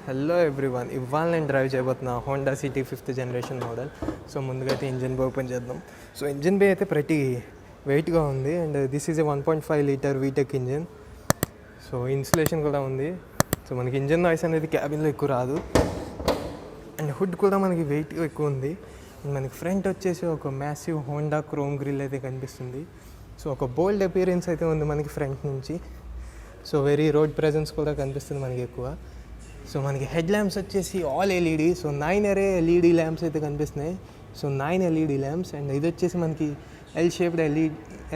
Hello everyone, ఇవాళ నేను drive చేయబోతున్నా Honda City 5th generation model. So ముందుగా అయితే ఇంజిన్ బే ఓపెన్ చేద్దాం. సో ఇంజిన్ బే అయితే ప్రతి వెయిట్గా ఉంది and this is a 1.5 litre VTEC engine. So insulation కూడా ఉంది. సో మనకి ఇంజిన్ నాయిస్ అనేది క్యాబిన్లో ఎక్కువ రాదు అండ్ హుడ్ కూడా మనకి వెయిట్ ఎక్కువ ఉంది. అండ్ మనకి ఫ్రంట్ వచ్చేసి ఒక మ్యాసివ్ హోండా క్రోమ్ గ్రిల్ అయితే కనిపిస్తుంది. సో ఒక బోల్డ్ అపియరెన్స్ అయితే ఉంది మనకి ఫ్రంట్ నుంచి. సో వెరీ రోడ్ ప్రెజెన్స్ కూడా కనిపిస్తుంది మనకి ఎక్కువ. సో మనకి హెడ్ ల్యాంప్స్ వచ్చేసి all LED. So 9 array LED lamps అయితే కనిపిస్తున్నాయి. సో 9 ఎల్ఈడి ల్యాంప్స్ అండ్ ఇది వచ్చేసి మనకి L shaped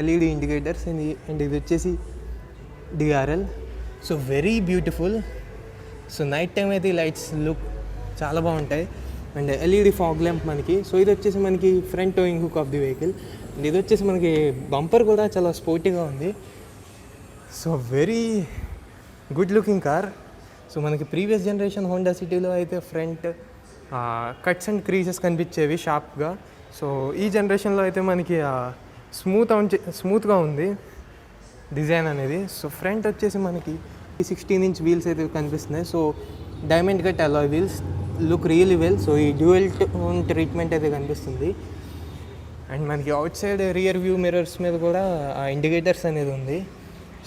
LED indicators and ఇది వచ్చేసి DRL. So very beautiful. So night time అయితే ఈ లైట్స్ లుక్ చాలా బాగుంటాయి అండ్ ఎల్ఈడి ఫాగ్ ల్యాంప్ మనకి. సో ఇది వచ్చేసి మనకి front toeing hook of the vehicle and ఇది వచ్చేసి మనకి బంపర్ కూడా చాలా స్పోర్టీగా ఉంది. So very good looking car. So మనకి ప్రీవియస్ జనరేషన్ హోండా సిటీలో అయితే ఫ్రంట్ కట్స్ అండ్ క్రీజెస్ కనిపించేవి షార్ప్గా. సో ఈ జనరేషన్లో అయితే మనకి స్మూత్గా ఉంది డిజైన్ అనేది. సో ఫ్రంట్ వచ్చేసి మనకి 16 inch వీల్స్ అయితే కనిపిస్తున్నాయి. So diamond cut alloy wheels look really well. So ఈ డ్యూయల్ టోన్ ట్రీట్మెంట్ అయితే కనిపిస్తుంది అండ్ మనకి out side rear view mirrors మీద కూడా ఆ ఇండికేటర్స్ అనేది ఉంది.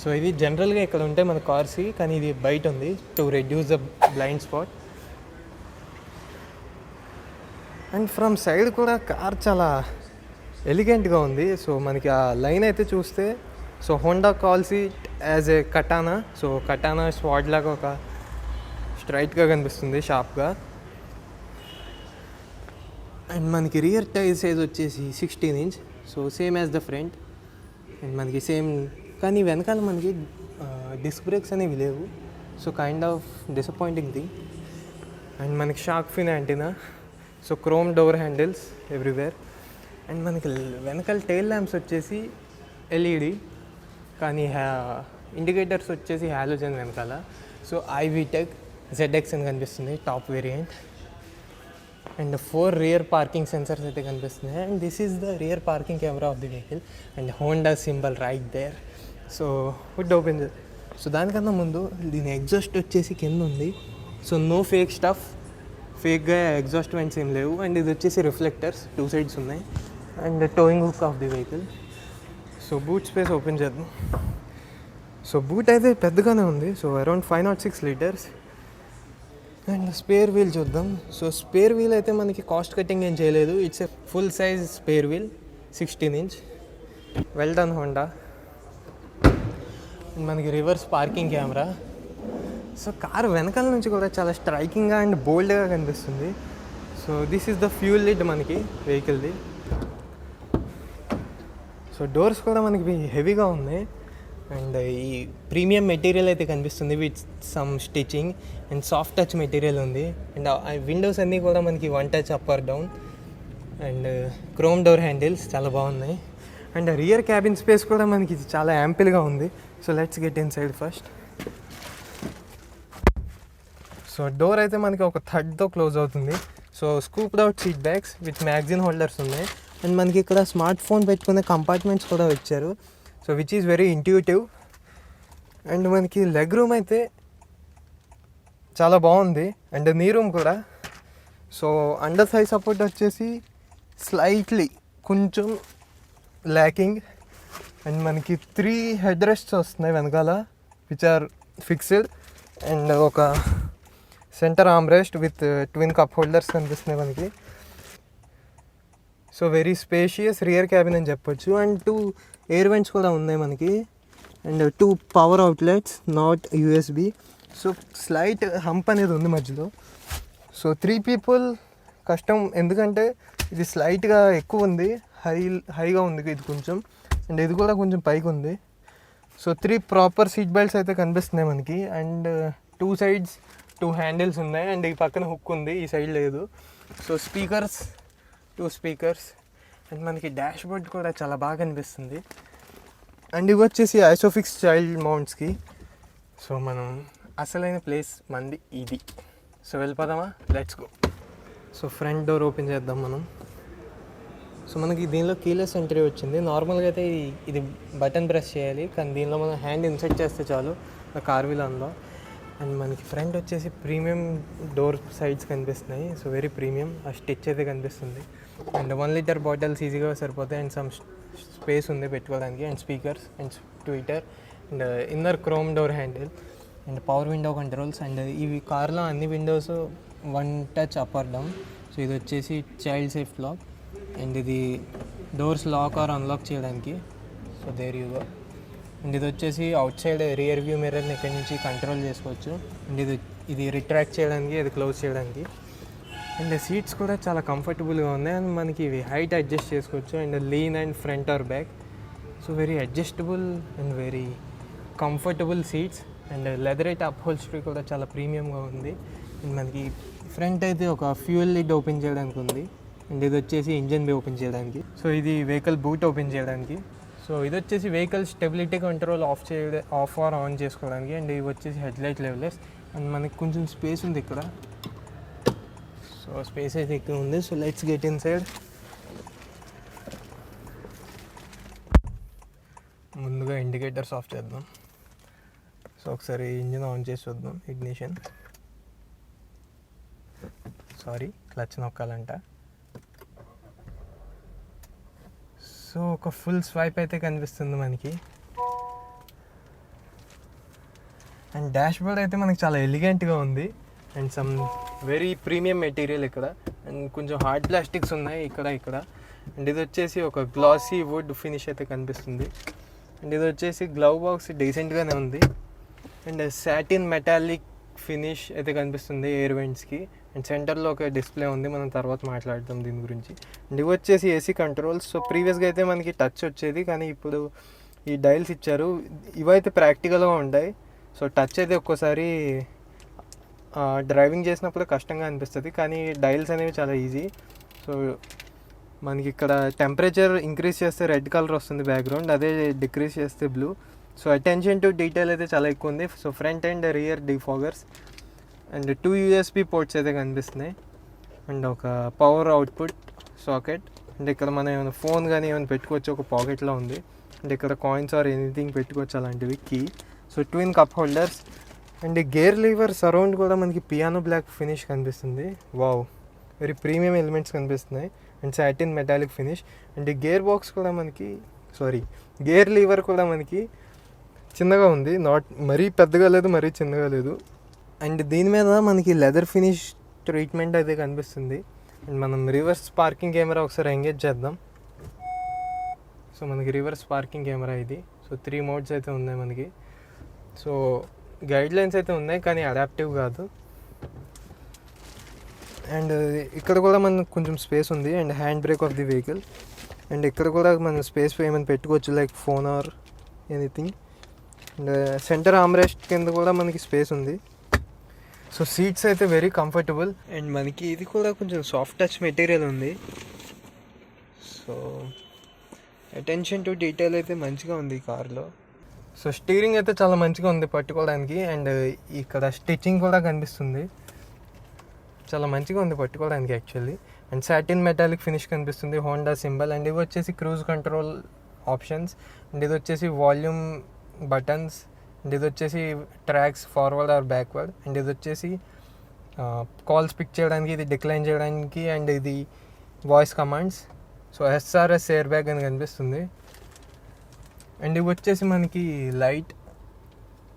సో ఇది జనరల్గా ఇక్కడ ఉంటాయి మన కార్స్కి, కానీ ఇది బయట ఉంది to reduce the blind spot. And from side కూడా కార్ చాలా ఎలిగెంట్గా ఉంది. సో మనకి ఆ లైన్ అయితే చూస్తే so Honda calls it as a katana. So katana sword లాగా ఒక స్ట్రైట్గా కనిపిస్తుంది షార్ప్గా. అండ్ మనకి రియర్ టైర్ సైజ్ వచ్చేసి 16 inch. So same as the front and మనకి సేమ్, కానీ వెనకాల మనకి డిస్క్ బ్రేక్స్ అనేవి లేవు. So kind of disappointing thing. And మనకి shark fin antenna. So chrome door handles everywhere. And మనకి వెనకాల టైల్ ల్యాంప్స్ వచ్చేసి ఎల్ఈడి, కానీ ఇండికేటర్స్ వచ్చేసి హాలోజన్ వెనకాల. సో ఐవీటెక్ ZX అని కనిపిస్తుంది top variant. And 4 rear parking sensors అయితే కనిపిస్తున్నాయి and this is the rear parking camera of the vehicle and Honda symbol right there. So hood open చేద్దాం. So దానికన్నా ముందు దీని ఎగ్జాస్ట్ వచ్చేసి కింద ఉంది. సో నో ఫేక్ స్టఫ్, ఫేక్గా ఎగ్జాస్ట్ వెంట్స్ ఏం లేవు. అండ్ ఇది వచ్చేసి రిఫ్లెక్టర్స్ 2 sides ఉన్నాయి and towing hook of the vehicle. So boot space open చేద్దాం. సో బూట్ అయితే పెద్దగానే ఉంది. So around 506 liters. And spare wheel చూద్దాం. సో స్పేర్ వీల్ అయితే మనకి కాస్ట్ కటింగ్ ఏం చేయలేదు. It's a full size spare wheel 16 inch. Well done Honda. మనకి reverse parking camera. So car వెనకాల నుంచి కూడా చాలా స్ట్రైకింగ్గా అండ్ బోల్డ్గా కనిపిస్తుంది. So this is the fuel lid మనకి వెహికల్ది. సో డోర్స్ కూడా మనకి హెవీగా ఉన్నాయి అండ్ ఈ ప్రీమియం మెటీరియల్ అయితే కనిపిస్తుంది with some stitching and soft touch material ఉంది. అండ్ విండోస్ అన్నీ కూడా మనకి 1 touch up or down and chrome door handles చాలా బాగున్నాయి. అండ్ రియర్ క్యాబిన్ స్పేస్ కూడా మనకి చాలా యాంపిల్గా ఉంది. So let's get in side first. So door అయితే మనకి ఒక థర్డ్తో క్లోజ్ అవుతుంది. So scooped out seat bags with magazine holders ఉన్నాయి అండ్ మనకి ఇక్కడ స్మార్ట్ ఫోన్ పెట్టుకునే కంపార్ట్మెంట్స్ కూడా ఇచ్చారు. So which is very intuitive. And మనకి లెగ్ రూమ్ అయితే చాలా బాగుంది అండ్ నీ రూమ్ కూడా. సో అండర్ థై సపోర్ట్ వచ్చేసి స్లైట్లీ కొంచెం ల్యాకింగ్ అండ్ మనకి 3 హెడ్ రెస్ట్స్ వస్తున్నాయి వెనకాల విచ్ ఆర్ ఫిక్స్డ్ అండ్ ఒక centre arm rest with twin cup holders కనిపిస్తున్నాయి మనకి. So very spacious rear cabin అని చెప్పొచ్చు. అండ్ 2 ఎయిర్ వెంట్స్ కూడా ఉన్నాయి మనకి and 2 power outlets not USB. So slight hump అనేది ఉంది మధ్యలో. సో 3 people కష్టం, ఎందుకంటే ఇది స్లైట్గా ఎక్కువ ఉంది, హైగా ఉంది ఇది కొంచెం అండ్ ఇది కూడా కొంచెం పైకి ఉంది. సో 3 ప్రాపర్ సీట్ బెల్ట్స్ అయితే కనిపిస్తున్నాయి మనకి అండ్ 2 sides 2 హ్యాండిల్స్ ఉన్నాయి అండ్ ఈ పక్కన హుక్ ఉంది, ఈ సైడ్ లేదు. సో స్పీకర్స్ 2 speakers అండ్ మనకి డాష్ బోర్డ్ కూడా చాలా బాగా కనిపిస్తుంది. అండ్ ఇవి వచ్చేసి ఐసోఫిక్స్ చైల్డ్ మౌంట్స్కి. సో మనం అసలైన ప్లేస్ మంది ఇది. సో వెళ్ళిపోదామా, let's go. So front door open చేద్దాం మనం. సో మనకి దీనిలో కీలెస్ ఎంట్రీ వచ్చింది. నార్మల్గా అయితే ఇది బటన్ ప్రెస్ చేయాలి, కానీ దీనిలో మనం హ్యాండ్ ఇన్సర్ట్ చేస్తే చాలు కార్ వీల్ అందులో. అండ్ మనకి ఫ్రంట్ వచ్చేసి ప్రీమియం డోర్ సైడ్స్ కనిపిస్తున్నాయి. So very premium. ఆ స్టిచ్ అయితే కనిపిస్తుంది. అండ్ 1 లీటర్ బాటిల్స్ ఈజీగా సరిపోతాయి. అండ్ సమ్ స్పేస్ ఉంది పెట్టుకోవడానికి. And speakers and tweeter and inner chrome door handle and power window controls. And ఇవి కార్లో అన్ని windows 1 touch up or down. So ఇది వచ్చేసి చైల్డ్ సేఫ్ లాక్. అండ్ ఇది డోర్స్ లాక్ ఆర్ అన్లాక్ చేయడానికి. So there you go. And ఇది వచ్చేసి outside rear view మిర్రర్ని ఇక్కడ నుంచి కంట్రోల్ చేసుకోవచ్చు. అండ్ ఇది రిట్రాక్ట్ చేయడానికి, ఇది క్లోజ్ చేయడానికి. అండ్ సీట్స్ కూడా చాలా కంఫర్టబుల్గా ఉన్నాయి. అండ్ మనకి ఇవి హైట్ అడ్జస్ట్ చేసుకోవచ్చు. And lean and front are back. So very adjustable and very comfortable seats. And leatherette upholstery కూడా చాలా ప్రీమియంగా ఉంది. అండ్ మనకి ఫ్రంట్ అయితే ఒక ఫ్యూయల్ లిడ్ ఓపెన్ చేయడానికి ఉంది. అండ్ ఇది వచ్చేసి ఇంజన్ బే ఓపెన్ చేయడానికి. సో ఇది వెహికల్ బూట్ ఓపెన్ చేయడానికి. సో ఇది వచ్చేసి vehicle stability control off or on చేసుకోవడానికి. అండ్ ఇవి వచ్చేసి హెడ్లైట్ లెవెలర్స్. అండ్ మనకి కొంచెం స్పేస్ ఉంది ఇక్కడ. సో స్పేస్ అయితే ఇక్కడ ఉంది. So let's get inside. ముందుగా ఇండికేటర్స్ ఆఫ్ చేద్దాం. సో ఒకసారి ఇంజిన్ ఆన్ చేసి చూద్దాం. ఇగ్నిషన్, సారీ క్లచ్ నొక్కాలంట. సో ఒక ఫుల్ స్వైప్ అయితే కనిపిస్తుంది మనకి. అండ్ డాష్ బోర్డ్ అయితే మనకి చాలా ఎలిగెంట్గా ఉంది. And some very premium material ఇక్కడ. అండ్ కొంచెం హార్డ్ ప్లాస్టిక్స్ ఉన్నాయి ఇక్కడ. అండ్ ఇది వచ్చేసి ఒక గ్లాసీ వుడ్ ఫినిష్ అయితే కనిపిస్తుంది. అండ్ ఇది వచ్చేసి గ్లవ్ బాక్స్ డీసెంట్గానే ఉంది. అండ్ సాటిన్ మెటాలిక్ ఫినిష్ అయితే కనిపిస్తుంది ఎయిర్ వెంట్స్కి. అండ్ సెంటర్లో ఒక డిస్ప్లే ఉంది, మనం తర్వాత మాట్లాడతాం దీని గురించి. అండ్ ఇవి వచ్చేసి ఏసీ కంట్రోల్స్. సో ప్రీవియస్గా అయితే మనకి టచ్ వచ్చేది, కానీ ఇప్పుడు ఈ డైల్స్ ఇచ్చారు. ఇవైతే ప్రాక్టికల్గా ఉంటాయి. సో టచ్ అయితే ఒక్కోసారి డ్రైవింగ్ చేసినప్పుడు కష్టంగా అనిపిస్తుంది, కానీ డైల్స్ అనేవి చాలా ఈజీ. సో మనకి ఇక్కడ టెంపరేచర్ ఇంక్రీజ్ చేస్తే రెడ్ కలర్ వస్తుంది బ్యాక్గ్రౌండ్, అదే డిక్రీజ్ చేస్తే blue. So attention to detail అయితే చాలా ఎక్కువ ఉంది. So front and rear defoggers and 2 USB ports అయితే కనిపిస్తున్నాయి. అండ్ ఒక పవర్ అవుట్పుట్ సాకెట్. అండ్ ఇక్కడ మనం ఏమైనా ఫోన్ కానీ ఏమైనా పెట్టుకోవచ్చు, ఒక పాకెట్లో ఉంది. అండ్ ఇక్కడ కాయిన్స్ ఆర్ ఎనీథింగ్ పెట్టుకోవచ్చు అలాంటివి. Key. So twin cup holders. And gear lever surround కూడా మనకి పియానో బ్లాక్ ఫినిష్ కనిపిస్తుంది. వావ్, వెరీ ప్రీమియం ఎలిమెంట్స్ కనిపిస్తున్నాయి. And satin metallic finish. And gear box కూడా మనకి గేర్ లీవర్ కూడా మనకి చిన్నగా ఉంది. నాట్ మరీ పెద్దగా లేదు, మరీ చిన్నగా లేదు. అండ్ దీని మీద మనకి లెదర్ ఫినిష్ ట్రీట్మెంట్ అయితే కనిపిస్తుంది. అండ్ మనం రివర్స్ పార్కింగ్ కెమెరా ఒకసారి ఎంగేజ్ చేద్దాం. సో మనకి రివర్స్ పార్కింగ్ కెమెరా ఇది. సో 3 మోడ్స్ అయితే ఉన్నాయి మనకి. సో గైడ్ లైన్స్ అయితే ఉన్నాయి, కానీ అడాప్టివ్ కాదు. అండ్ ఇక్కడ కూడా మనకు కొంచెం స్పేస్ ఉంది. And hand brake of the vehicle. And ఇక్కడ కూడా మనం స్పేస్ ఏమైనా పెట్టుకోవచ్చు, like phone or anything. And centre armrest కింద కూడా మనకి స్పేస్ ఉంది. సో సీట్స్ అయితే వెరీ కంఫర్టబుల్. అండ్ మనకి ఇది కూడా కొంచెం సాఫ్ట్ టచ్ మెటీరియల్ ఉంది. సో అటెన్షన్ టు డీటెయిల్ అయితే మంచిగా ఉంది ఈ కార్లో. సో స్టీరింగ్ అయితే చాలా మంచిగా ఉంది పట్టుకోవడానికి. అండ్ ఇక్కడ స్టిచ్చింగ్ కూడా కనిపిస్తుంది, చాలా మంచిగా ఉంది పట్టుకోవడానికి actually. And satin metallic finish కనిపిస్తుంది, హోండా సింబల్. అండ్ ఇవి వచ్చేసి క్రూజ్ కంట్రోల్ ఆప్షన్స్. అండ్ ఇది వచ్చేసి వాల్యూమ్ బటన్స్. అండ్ ఇది వచ్చేసి tracks forward are backward. And ఇది వచ్చేసి కాల్స్ పిక్ చేయడానికి, ఇది డిక్లైన్ చేయడానికి. అండ్ ఇది voice commands. So SRS air bag అని కనిపిస్తుంది. అండ్ ఇవి వచ్చేసి మనకి లైట్.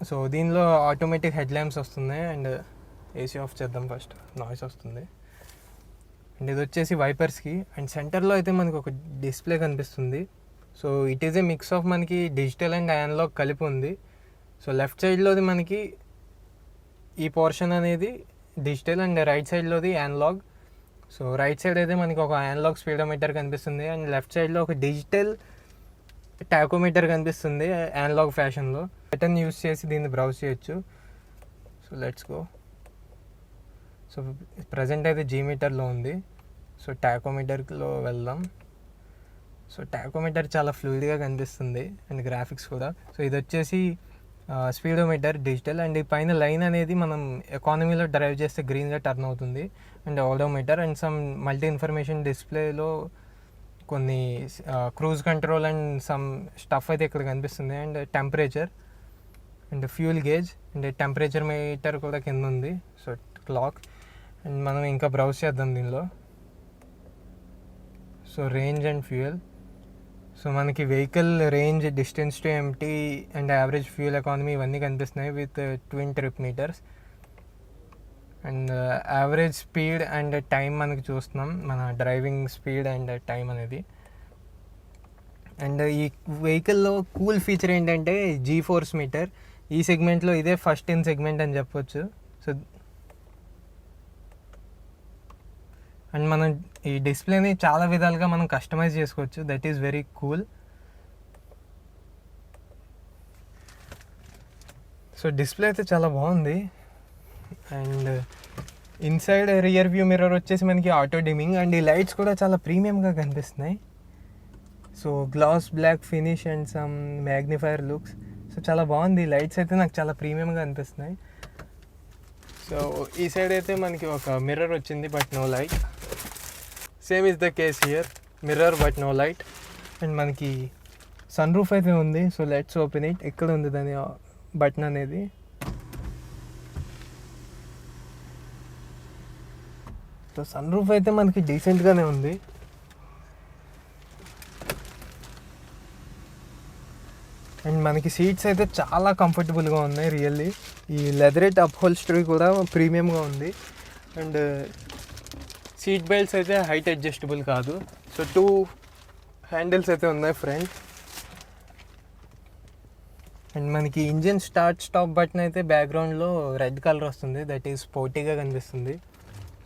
సో దీనిలో ఆటోమేటిక్ హెడ్ ల్యాంప్స్ వస్తున్నాయి. అండ్ ఏసీ ఆఫ్ చేద్దాం ఫస్ట్, నాయిస్ వస్తుంది. అండ్ ఇది వచ్చేసి వైపర్స్కి. అండ్ సెంటర్లో అయితే మనకి ఒక డిస్ప్లే కనిపిస్తుంది. So it is a mix of మనకి డిజిటల్ అండ్ అనలాగ్ కలిపి ఉంది. సో లెఫ్ట్ సైడ్లోది మనకి ఈ పోర్షన్ అనేది డిజిటల్ అండ్ రైట్ సైడ్లోది అనలాగ్. సో రైట్ సైడ్ అయితే మనకి ఒక అనలాగ్ స్పీడోమీటర్ కనిపిస్తుంది. అండ్ లెఫ్ట్ సైడ్లో ఒక డిజిటల్ టాకోమీటర్ కనిపిస్తుంది అనలాగ్ ఫ్యాషన్లో. బటన్ యూస్ చేసి దీన్ని బ్రౌజ్ చేయొచ్చు. So let's go. So present అయితే జీమీటర్లో ఉంది. సో టాకోమీటర్లో వెళ్దాం. సో టాకోమీటర్ చాలా ఫ్లూయిడ్గా కనిపిస్తుంది అండ్ గ్రాఫిక్స్ కూడా. సో ఇది వచ్చేసి స్పీడోమీటర్ డిజిటల్. అండ్ ఈ పైన లైన్ అనేది మనం ఎకానమీలో డ్రైవ్ చేస్తే గ్రీన్గా టర్న్ అవుతుంది. And odometer and some multi information డిస్ప్లేలో కొన్ని cruise control and some stuff అయితే ఇక్కడ కనిపిస్తుంది. And temperature and fuel gauge and temperature meter కూడా కింద ఉంది. So clock. అండ్ మనం ఇంకా బ్రౌజ్ చేద్దాం దీనిలో. So range and fuel. So మనకి vehicle range, distance to empty and average fuel economy ఇవన్నీ కనిపిస్తున్నాయి with twin trip meters. And average speed and time మనకి చూస్తున్నాం, మన డ్రైవింగ్ స్పీడ్ అండ్ టైం అనేది. అండ్ ఈ వెహికల్లో కూల్ ఫీచర్ ఏంటంటే జీ ఫోర్స్ మీటర్. ఈ సెగ్మెంట్లో ఇదే ఫస్ట్ ఇన్ సెగ్మెంట్ అని చెప్పొచ్చు. సో అండ్ మనం ఈ డిస్ప్లేని చాలా విధాలుగా మనం కస్టమైజ్ చేసుకోవచ్చు. That is very cool. So display అయితే చాలా బాగుంది. And inside rear view mirror వచ్చేసి మనకి ఆటో డిమింగ్. అండ్ ఈ లైట్స్ కూడా చాలా ప్రీమియంగా కనిపిస్తున్నాయి. So glass black finish and some magnifier looks. So చాలా బాగుంది. లైట్స్ అయితే నాకు చాలా ప్రీమియంగా అనిపిస్తున్నాయి. సో ఈ సైడ్ అయితే మనకి ఒక మిర్రర్ వచ్చింది but no light. Same is the case here, mirror but no light. And మనకి సన్ రూఫ్ అయితే ఉంది. So let's open it. ఎక్కడ ఉంది దాని బటన్ అనేది? సో సన్ రూఫ్ అయితే మనకి డీసెంట్గానే ఉంది. అండ్ మనకి సీట్స్ అయితే చాలా కంఫర్టబుల్గా ఉన్నాయి రియల్లీ. ఈ లెదరేట్ అప్హోల్స్టరీ కూడా ప్రీమియంగా ఉంది. అండ్ సీట్ బెల్ట్స్ అయితే హైట్ అడ్జస్టబుల్ కాదు. సో 2 హ్యాండిల్స్ అయితే ఉన్నాయి ఫ్రంట్. అండ్ మనకి ఇంజిన్ స్టార్ట్ స్టాప్ బటన్ అయితే బ్యాక్గ్రౌండ్లో రెడ్ కలర్ వస్తుంది. దట్ ఈస్ స్పోర్టీగా కనిపిస్తుంది.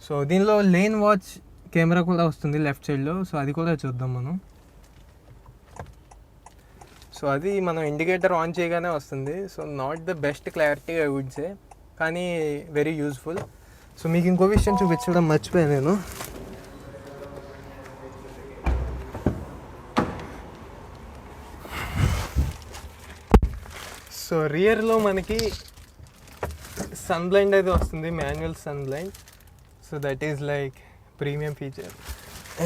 సో దీనిలో లేన్ వాచ్ కెమెరా కూడా వస్తుంది లెఫ్ట్ సైడ్లో. సో అది కూడా చూద్దాం మనం. సో అది మనం ఇండికేటర్ ఆన్ చేయగానే వస్తుంది. So not the best clarity I would say, కానీ వెరీ యూజ్ఫుల్. సో మీకు ఇంకో విషయం చూపించడం మర్చిపోయాను నేను. సో రియర్లో మనకి సన్ బ్లైండ్ అయితే వస్తుంది, manual sun blind. So that is like premium feature.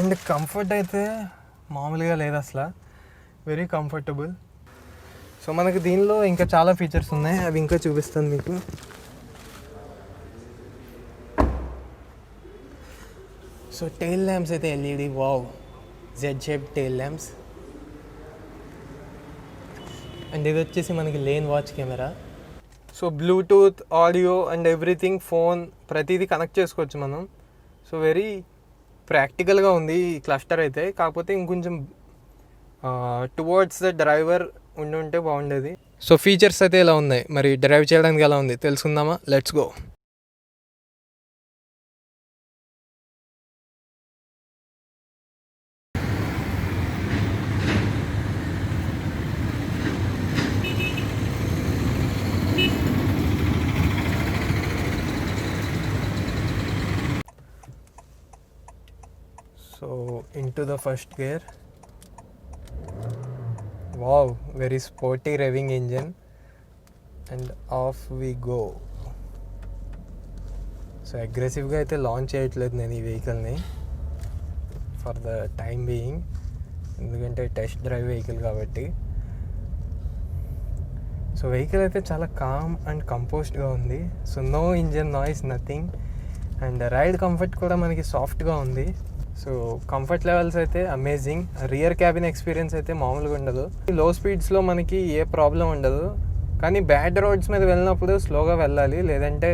And comfort అయితే మామూలుగా లేదు అసలు, వెరీ కంఫర్టబుల్. సో మనకి దీనిలో ఇంకా చాలా ఫీచర్స్ ఉన్నాయి, అవి ఇంకా చూపిస్తాను మీకు. సో టెయిల్ ల్యాంప్స్ అయితే LED, wow, Z shape tail lamps. And ఇది వచ్చేసి మనకి lane watch camera. So Bluetooth, audio and everything, phone ప్రతిదీ కనెక్ట్ చేసుకోవచ్చు మనం. సో వెరీ ప్రాక్టికల్గా ఉంది ఈ క్లస్టర్ అయితే. కాకపోతే ఇంకొంచెం టువర్డ్స్ ద డ్రైవర్ ఉంటే బాగుండేది. సో ఫీచర్స్ అయితే ఇలా ఉన్నాయి, మరి డ్రైవ్ చేయడానికి ఎలా ఉంది తెలుసుకుందామా? Let's go. So into the first gear. Wow, very sporty revving engine. And off we go. So అగ్రెసివ్గా అయితే లాంచ్ చేయట్లేదు నేను ఈ వెహికల్ని ఫర్ ద టైమ్ బీయింగ్, ఎందుకంటే టెస్ట్ డ్రైవ్ వెహికల్ కాబట్టి. సో వెహికల్ అయితే చాలా కామ్ అండ్ కంపోజ్డ్గా ఉంది. So no engine noise, nothing. And ride comfort కూడా మనకి సాఫ్ట్గా ఉంది. సో కంఫర్ట్ లెవెల్స్ అయితే అమేజింగ్. రియర్ క్యాబిన్ ఎక్స్పీరియన్స్ అయితే మామూలుగా ఉండదు. లో స్పీడ్స్లో మనకి ఏ ప్రాబ్లం ఉండదు, కానీ బ్యాడ్ రోడ్స్ మీద వెళ్ళినప్పుడు స్లోగా వెళ్ళాలి, లేదంటే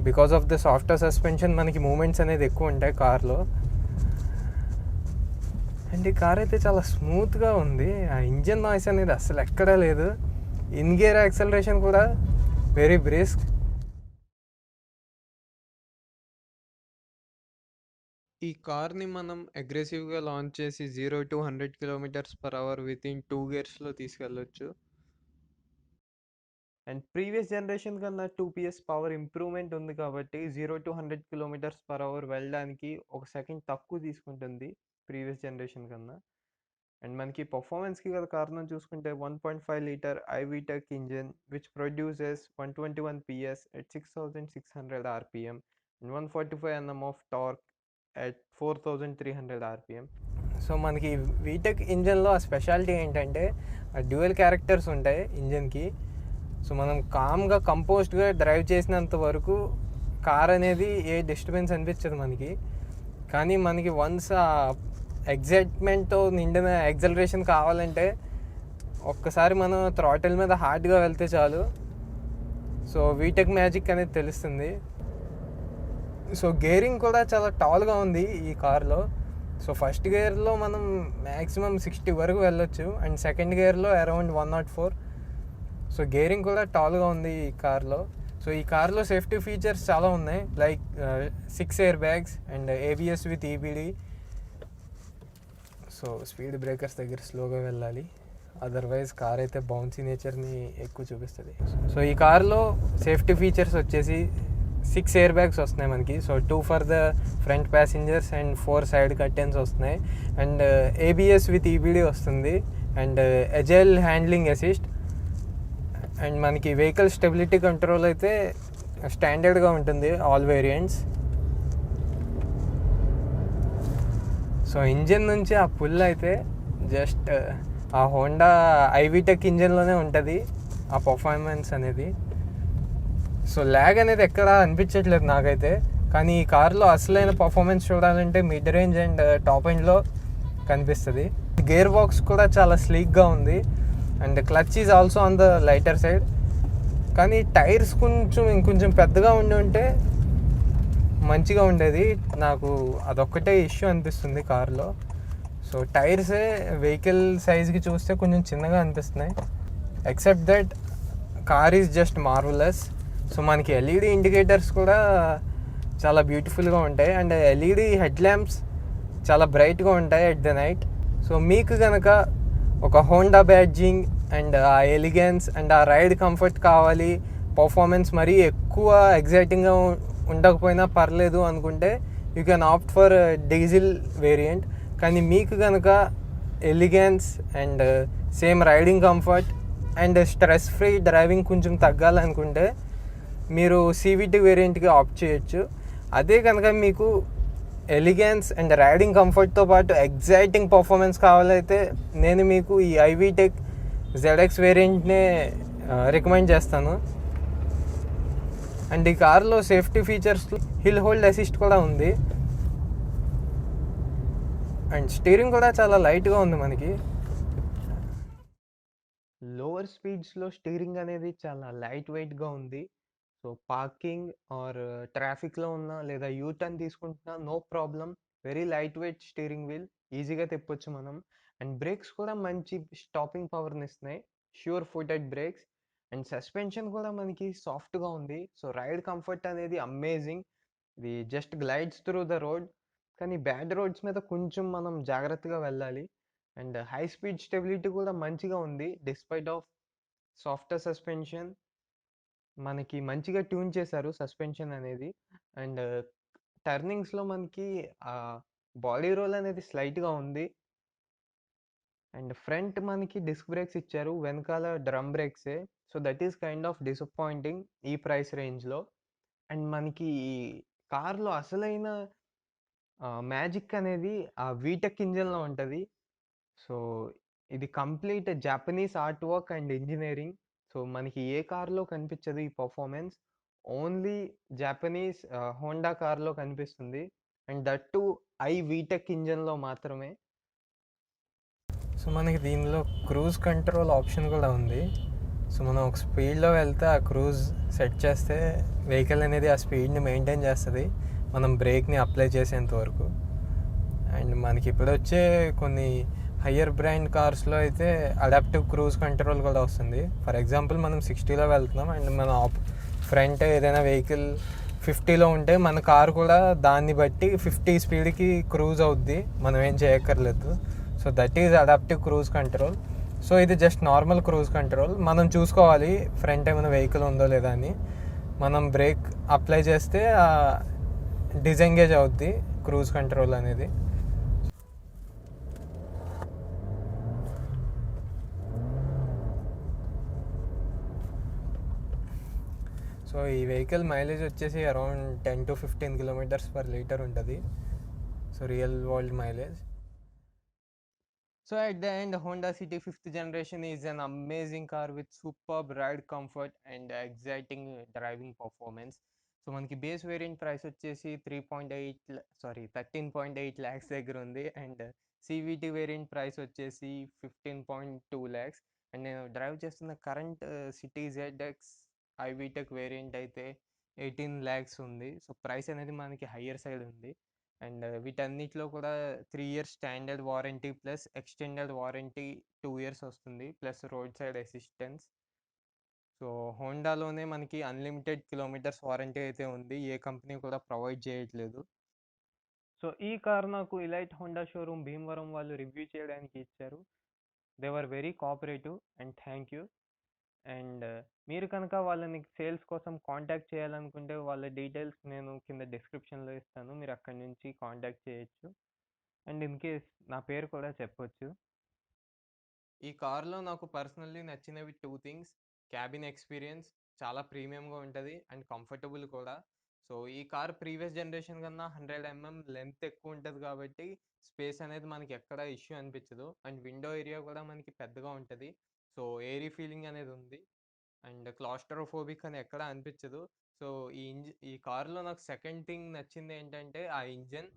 because of the software suspension మనకి మూమెంట్స్ అనేది ఎక్కువ ఉంటాయి కార్లో. అండ్ ఈ కార్ అయితే చాలా స్మూత్గా ఉంది. ఆ ఇంజన్ నాయిస్ అనేది అసలు ఎక్కడా లేదు. ఇన్ గేర్ యాక్సలరేషన్ కూడా వెరీ బ్రిస్క్. ఈ కార్ని మనం అగ్రెసివ్గా లాంచ్ చేసి 0 to 100 km/h వితిన్ 2 గేర్స్లో తీసుకెళ్ళొచ్చు. అండ్ ప్రీవియస్ జనరేషన్ కన్నా 2 PS పవర్ ఇంప్రూవ్మెంట్ ఉంది కాబట్టి 0 to 100 km/h వెళ్ళడానికి 1 సెకండ్ తక్కువ తీసుకుంటుంది ప్రీవియస్ జనరేషన్ కన్నా. అండ్ మనకి పర్ఫార్మెన్స్కి గల కారణం చూసుకుంటే 1.5 litre i-VTEC engine which produces 121 PS at 6600 RPM and 145 Nm of torque at 4300 RPM. So మనకి వీటెక్ ఇంజన్లో ఆ స్పెషాలిటీ ఏంటంటే డ్యూయల్ క్యారెక్టర్స్ ఉంటాయి ఇంజన్కి. సో మనం కామ్గా కంపోస్ట్గా డ్రైవ్ చేసినంత వరకు కార్ అనేది ఏ డిస్టర్బెన్స్ అనిపించదు మనకి. కానీ మనకి వన్స్ ఆ ఎగ్జైట్మెంట్తో నిండిన యాక్సలరేషన్ కావాలంటే ఒక్కసారి మనం థ్రాటిల్ మీద హార్డ్గా వెళ్తే చాలు. సో వీటెక్ మ్యాజిక్ అనేది తెలుస్తుంది. సో గేరింగ్ కూడా చాలా టాల్గా ఉంది ఈ కార్లో. సో ఫస్ట్ గేర్లో మనం మ్యాక్సిమం 60 వరకు వెళ్ళొచ్చు, అండ్ సెకండ్ గేర్లో అరౌండ్ 104. సో గేరింగ్ కూడా టాల్గా ఉంది ఈ కార్లో. సో ఈ కార్లో సేఫ్టీ ఫీచర్స్ చాలా ఉన్నాయి, like 6 air bags and ABS with EBD. So speed breakers దగ్గర స్లోగా వెళ్ళాలి, అదర్వైజ్ కార్ అయితే బౌన్సీ నేచర్ని ఎక్కువ చూపిస్తుంది. సో ఈ కార్లో సేఫ్టీ ఫీచర్స్ వచ్చేసి 6 ఎయిర్ బ్యాగ్స్ వస్తున్నాయి మనకి. So 2 for the front passengers and 4 side curtains వస్తున్నాయి, అండ్ ABS విత్ EBD వస్తుంది, and agile handling assist, and మనకి వెహికల్ స్టెబిలిటీ కంట్రోల్ అయితే స్టాండర్డ్గా ఉంటుంది ఆల్ వేరియంట్స్. సో ఇంజిన్ నుంచి ఆ పుల్ అయితే జస్ట్ ఆ హోండా ఐవీటెక్ ఇంజిన్లోనే ఉంటుంది ఆ పర్ఫార్మెన్స్ అనేది. సో ల్యాగ్ అనేది ఎక్కడ అనిపించట్లేదు నాకైతే. కానీ ఈ కార్లో అసలైన పర్ఫార్మెన్స్ చూడాలంటే మిడ్ రేంజ్ అండ్ టాప్ ఎండ్లో కనిపిస్తుంది. గేర్ బాక్స్ కూడా చాలా స్లీక్గా ఉంది, and clutch is also on the lighter side. కానీ టైర్స్ ఇంకొంచెం పెద్దగా ఉంటే మంచిగా ఉండేది. నాకు అదొక్కటే ఇష్యూ అనిపిస్తుంది కార్లో. సో టైర్సే వెహికల్ సైజ్కి చూస్తే కొంచెం చిన్నగా అనిపిస్తున్నాయి. Except that car is just marvellous. So మనకి LED ఇండికేటర్స్ కూడా చాలా బ్యూటిఫుల్గా ఉంటాయి, అండ్ LED హెడ్ ల్యాంప్స్ చాలా బ్రైట్గా ఉంటాయి ఎట్ ద నైట్. సో మీకు కనుక ఒక హోండా బ్యాడ్జింగ్ అండ్ ఆ ఎలిగెన్స్ అండ్ ఆ రైడ్ కంఫర్ట్ కావాలి, పర్ఫార్మెన్స్ మరీ ఎక్కువ ఎగ్జైటింగ్గా ఉండకపోయినా పర్లేదు అనుకుంటే you can opt for diesel variant. కానీ మీకు కనుక elegance and same riding comfort and stress free driving కొంచెం తగ్గాలనుకుంటే మీరు CVT వేరియంట్కి ఆప్ట్ చేయొచ్చు. అదే కనుక మీకు ఎలిగెన్స్ అండ్ రైడింగ్ కంఫర్ట్తో పాటు ఎగ్జైటింగ్ పర్ఫార్మెన్స్ కావాలైతే నేను మీకు ఈ ఐవీటెక్ ZX వేరియంట్నే రికమెండ్ చేస్తాను. అండ్ ఈ కార్లో safety features hill hold assist కూడా ఉంది, అండ్ స్టీరింగ్ కూడా చాలా లైట్గా ఉంది మనకి. లోవర్ స్పీడ్స్లో స్టీరింగ్ అనేది చాలా లైట్ వెయిట్గా ఉంది. సో పార్కింగ్ ఆర్ ట్రాఫిక్లో ఉన్నా లేదా యూటర్న్ తీసుకుంటున్నా no problem. Very light weight steering wheel, ఈజీగా తిప్పొచ్చు మనం. అండ్ బ్రేక్స్ కూడా మంచి స్టాపింగ్ పవర్ని ఇస్తున్నాయి, ష్యూర్ ఫుటెడ్ బ్రేక్స్. అండ్ సస్పెన్షన్ కూడా మనకి సాఫ్ట్గా ఉంది. సో రైడ్ కంఫర్ట్ అనేది అమేజింగ్. ఇది just glides through the road, కానీ బ్యాడ్ రోడ్స్ మీద కొంచెం మనం జాగ్రత్తగా వెళ్ళాలి. అండ్ హై స్పీడ్ స్టెబిలిటీ కూడా మంచిగా ఉంది, డిస్పైట్ ఆఫ్ సాఫ్ట్వేర్ సస్పెన్షన్. మనకి మంచిగా ట్యూన్ చేశారు సస్పెన్షన్ అనేది. అండ్ టర్నింగ్స్లో మనకి బాడీ రోల్ అనేది స్లైట్గా ఉంది. అండ్ ఫ్రంట్ మనకి డిస్క్ బ్రేక్స్ ఇచ్చారు, వెనకాల డ్రమ్ బ్రేక్సే. So that is kind of disappointing ఈ ప్రైస్ రేంజ్లో. అండ్ మనకి ఈ కార్లో అసలైన మ్యాజిక్ అనేది ఆ వీటెక్ ఇంజన్లో ఉంటుంది. సో ఇది complete Japanese art work and engineering. So మనకి ఏ కార్లో కనిపించదు ఈ పర్ఫార్మెన్స్, ఓన్లీ జాపనీస్ హోండా కార్లో కనిపిస్తుంది, అండ్ దట్ టు వీటెక్ ఇంజన్లో మాత్రమే. సో మనకి దీనిలో క్రూజ్ కంట్రోల్ ఆప్షన్ కూడా ఉంది. సో మనం ఒక స్పీడ్లో వెళ్తే ఆ క్రూజ్ సెట్ చేస్తే వెహికల్ అనేది ఆ స్పీడ్ని మెయింటైన్ చేస్తుంది మనం బ్రేక్ని అప్లై చేసేంత వరకు. అండ్ మనకి ఇప్పుడు వచ్చే కొన్ని హయ్యర్ బ్రాండ్ కార్స్లో అయితే అడాప్టివ్ క్రూజ్ కంట్రోల్ కూడా వస్తుంది. ఫర్ ఎగ్జాంపుల్ మనం 60లో వెళ్తున్నాం అండ్ మన ఫ్రంట్ ఏదైనా వెహికల్ 50లో ఉంటే మన కారు కూడా దాన్ని బట్టి 50 స్పీడ్కి క్రూజ్ అవుద్ది, మనం ఏం చేయక్కర్లేదు. So that is adaptive cruise control. So ఇది జస్ట్ నార్మల్ క్రూజ్ కంట్రోల్. మనం చూసుకోవాలి ఫ్రంట్ ఏమైనా వెహికల్ ఉందో లేదా అని. మనం బ్రేక్ అప్లై చేస్తే డిజెంగేజ్ అవుద్ది క్రూజ్ కంట్రోల్ అనేది. సో ఈ వెహికల్ మైలేజ్ వచ్చేసి అరౌండ్ 10 to 15 km/L ఉంటుంది. So real world mileage. So at the end, Honda City 5th generation is an amazing car with superb ride comfort and exciting driving performance. So మనకి base variant price వచ్చేసి 13.8 ల్యాక్స్ దగ్గర ఉంది. And CVT variant price వచ్చేసి 15.2 lakhs. And నేను drive చేస్తున్న current city ZX i-VTEC variant అయితే 18 ల్యాక్స్ ఉంది. So price అనేది మనకి హయ్యర్ సైడ్ ఉంది. అండ్ వీటన్నిటిలో కూడా 3 years standard warranty plus extended warranty 2 years వస్తుంది, plus road side assistance. So హోండాలోనే మనకి అన్లిమిటెడ్ కిలోమీటర్స్ వారంటీ అయితే ఉంది, ఏ కంపెనీ కూడా ప్రొవైడ్ చేయట్లేదు. సో ఈ కార్ నాకు ఇలైట్ హోండా షోరూమ్ భీమవరం వాళ్ళు రివ్యూ చేయడానికి ఇచ్చారు. They were very cooperative and thank you. అండ్ మీరు కనుక వాళ్ళని సేల్స్ కోసం కాంటాక్ట్ చేయాలనుకుంటే వాళ్ళ డీటెయిల్స్ నేను కింద డిస్క్రిప్షన్లో ఇస్తాను, మీరు అక్కడి నుంచి కాంటాక్ట్ చేయొచ్చు. అండ్ ఇన్ కేస్ నా పేరు కూడా చెప్పొచ్చు. ఈ కార్లో నాకు పర్సనల్లీ నచ్చినవి 2 థింగ్స్. క్యాబిన్ ఎక్స్పీరియన్స్ చాలా ప్రీమియంగా ఉంటుంది అండ్ కంఫర్టబుల్ కూడా. సో ఈ కార్ ప్రీవియస్ జనరేషన్ కన్నా 100 mm లెంత్ ఎక్కువ ఉంటుంది కాబట్టి స్పేస్ అనేది మనకి ఎక్కడ ఇష్యూ అనిపించదు. అండ్ విండో ఏరియా కూడా మనకి పెద్దగా ఉంటుంది. సో ఏరీ ఫీలింగ్ అనేది ఉంది అండ్ క్లాస్ట్రోఫోబిక్ అని ఎక్కడ అనిపించదు. సో ఈ కార్లో నాకు సెకండ్ థింగ్ నచ్చింది ఏంటంటే ఆ engine.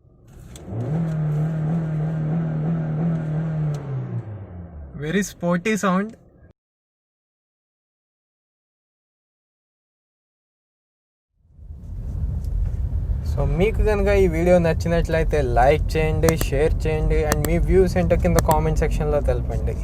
Very sporty sound. So మీకు కనుక ఈ వీడియో నచ్చినట్లయితే లైక్ చేయండి, షేర్ చేయండి అండ్ మీ వ్యూస్ ఏంటో కింద కామెంట్ సెక్షన్లో తెలపండి.